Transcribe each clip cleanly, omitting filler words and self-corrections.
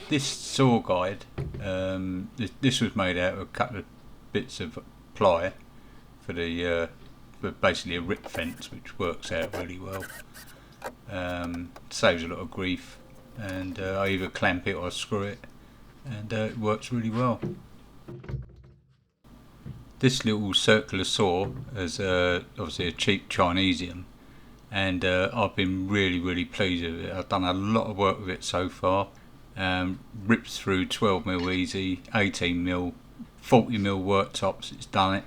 This saw guide, this was made out of a couple of bits of ply for the for basically a rip fence, which works out really well. Saves a lot of grief, and I either clamp it or screw it, and it works really well. This little circular saw is obviously a cheap Chinesium, and I've been really pleased with it. I've done a lot of work with it so far. Rips through 12mm easy, 18mm, 40mm worktops, it's done it,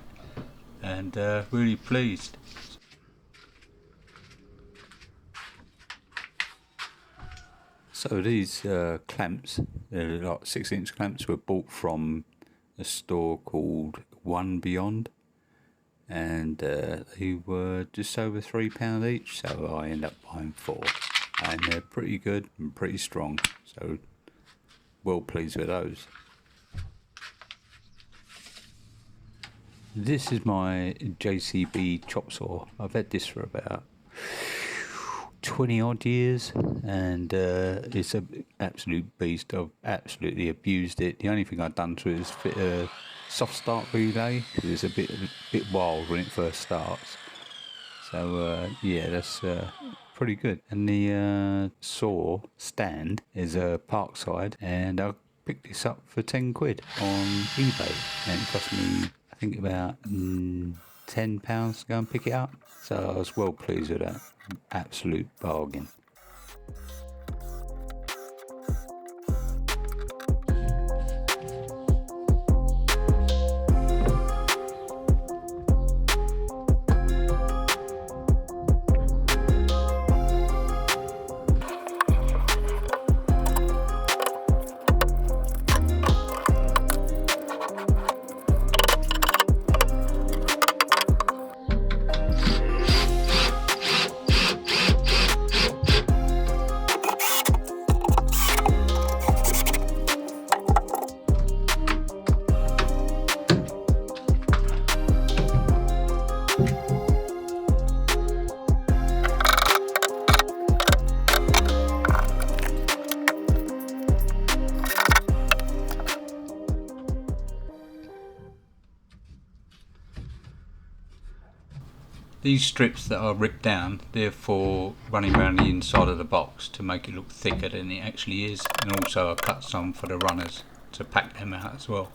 and really pleased. So these clamps, they're like 6-inch clamps, were bought from a store called One Beyond, and they were just over £3 each, so I ended up buying 4, and they're pretty good and pretty strong, so well pleased with those. This is my JCB chop saw. I've had this for about 20 odd years, and it's an absolute beast. I've absolutely abused it. The only thing I've done to it is fit a soft start relay, because it's a bit wild when it first starts. So yeah, that's pretty good. And the saw stand is a Parkside, and I picked this up for 10 quid on eBay, and it cost me, I think, about £10 to go and pick it up. So I was well pleased with that. Absolute bargain. These strips that are ripped down, they're for running around the inside of the box to make it look thicker than it actually is, and also I cut some for the runners to pack them out as well.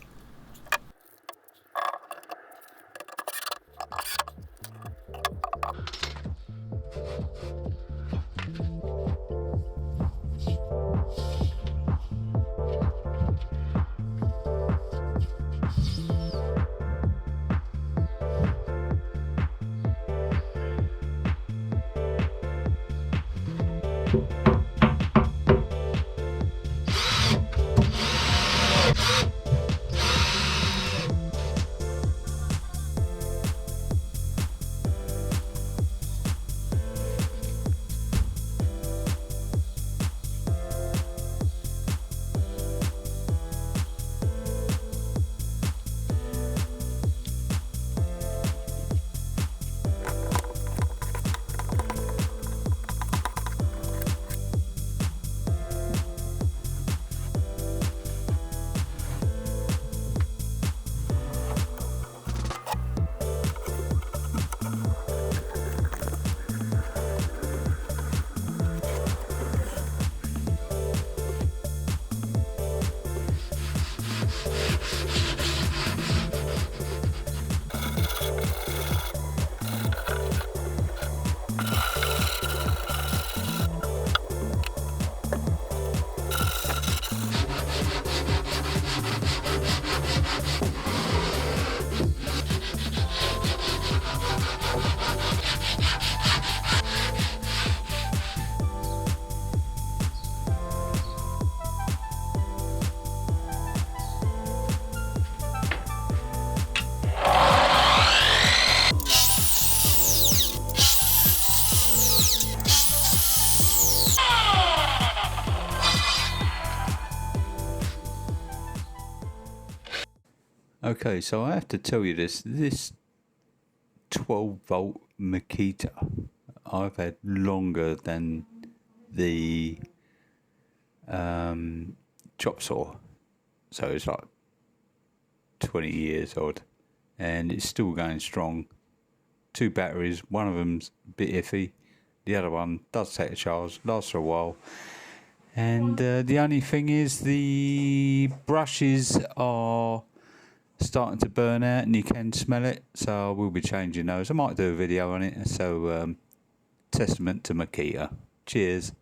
Okay, so I have to tell you this 12-volt Makita I've had longer than the chop saw, so it's like 20 years old, and it's still going strong. 2 batteries, one of them's a bit iffy, the other one does take a charge, lasts for a while. And the only thing is the brushes are starting to burn out and you can smell it, so I will be changing those. I might do a video on it, so testament to Makita. Cheers.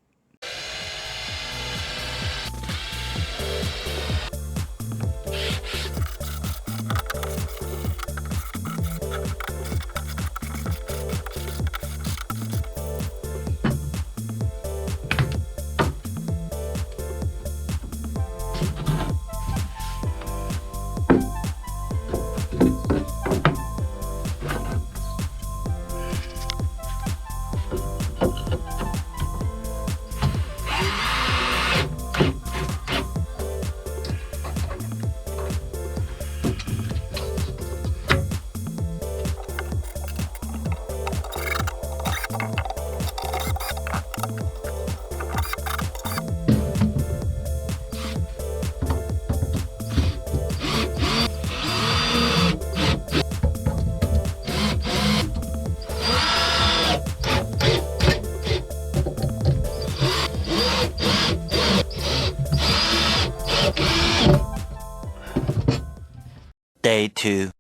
Day 2.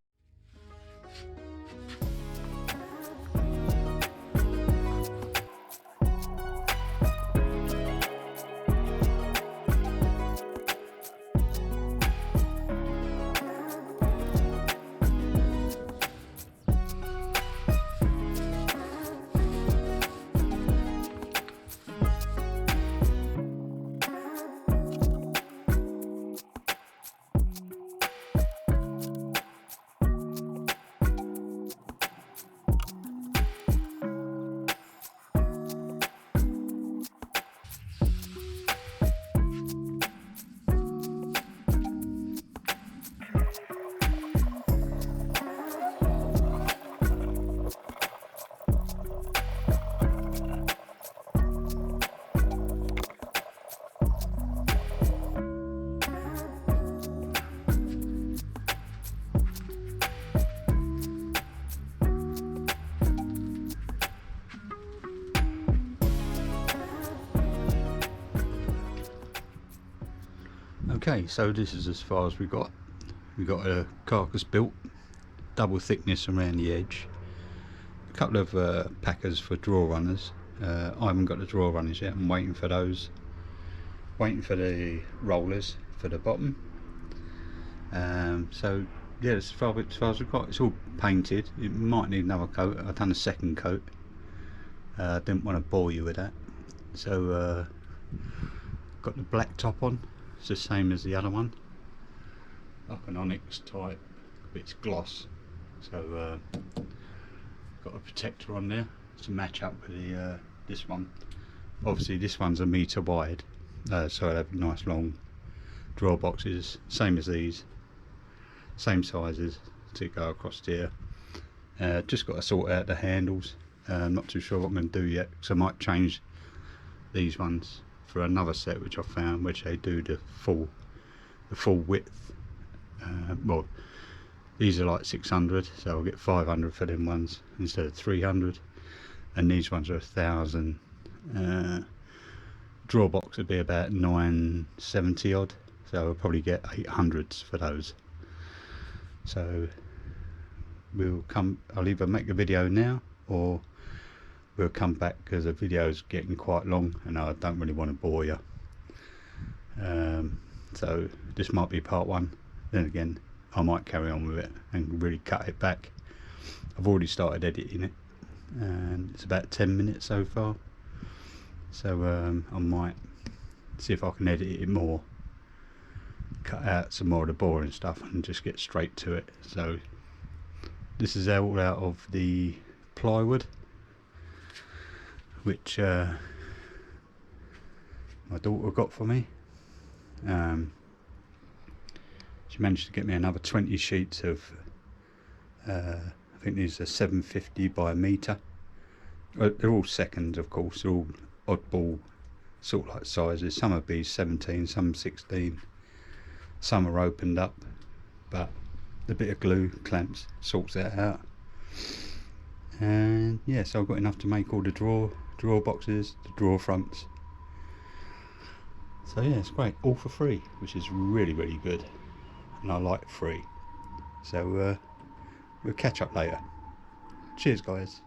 Okay, so this is as far as we got. We got a carcass built, double thickness around the edge, a couple of packers for draw runners. I haven't got the draw runners yet, I'm waiting for those, waiting for the rollers for the bottom. So yeah, as far as we've got. It's all painted. It might need another coat. I've done a second coat. Didn't want to bore you with that, so got the black top on. It's the same as the other one, like an onyx type, but it's gloss. So got a protector on there to match up with the this one. Obviously this one's a metre wide, so I have nice long drawer boxes, same as these, same sizes to go across here. Just got to sort out the handles. I'm not too sure what I'm going to do yet, so I might change these ones for another set which I found, which they do the full width. Well, these are like 600, so I'll get 500 for them ones instead of 300, and these ones are 1000. Drawer box would be about 970 odd, so I'll probably get 800s for those. So I'll either make a video now, or we'll come back, because the video's getting quite long and I don't really want to bore you. So this might be part 1. Then again, I might carry on with it and really cut it back. I've already started editing it and it's about 10 minutes so far, so I might see if I can edit it more, cut out some more of the boring stuff and just get straight to it. So this is all out of the plywood, which my daughter got for me. She managed to get me another 20 sheets of I think these are 750 by a metre. They're all seconds, of course, they're all oddball sort of like sizes. Some are B17, some 16, some are opened up, but the bit of glue clamps sorts that out. And yeah, so I've got enough to make all the drawer boxes, the drawer fronts. So yeah, it's great, all for free, which is really, really good, and I like free. So we'll catch up later. Cheers guys.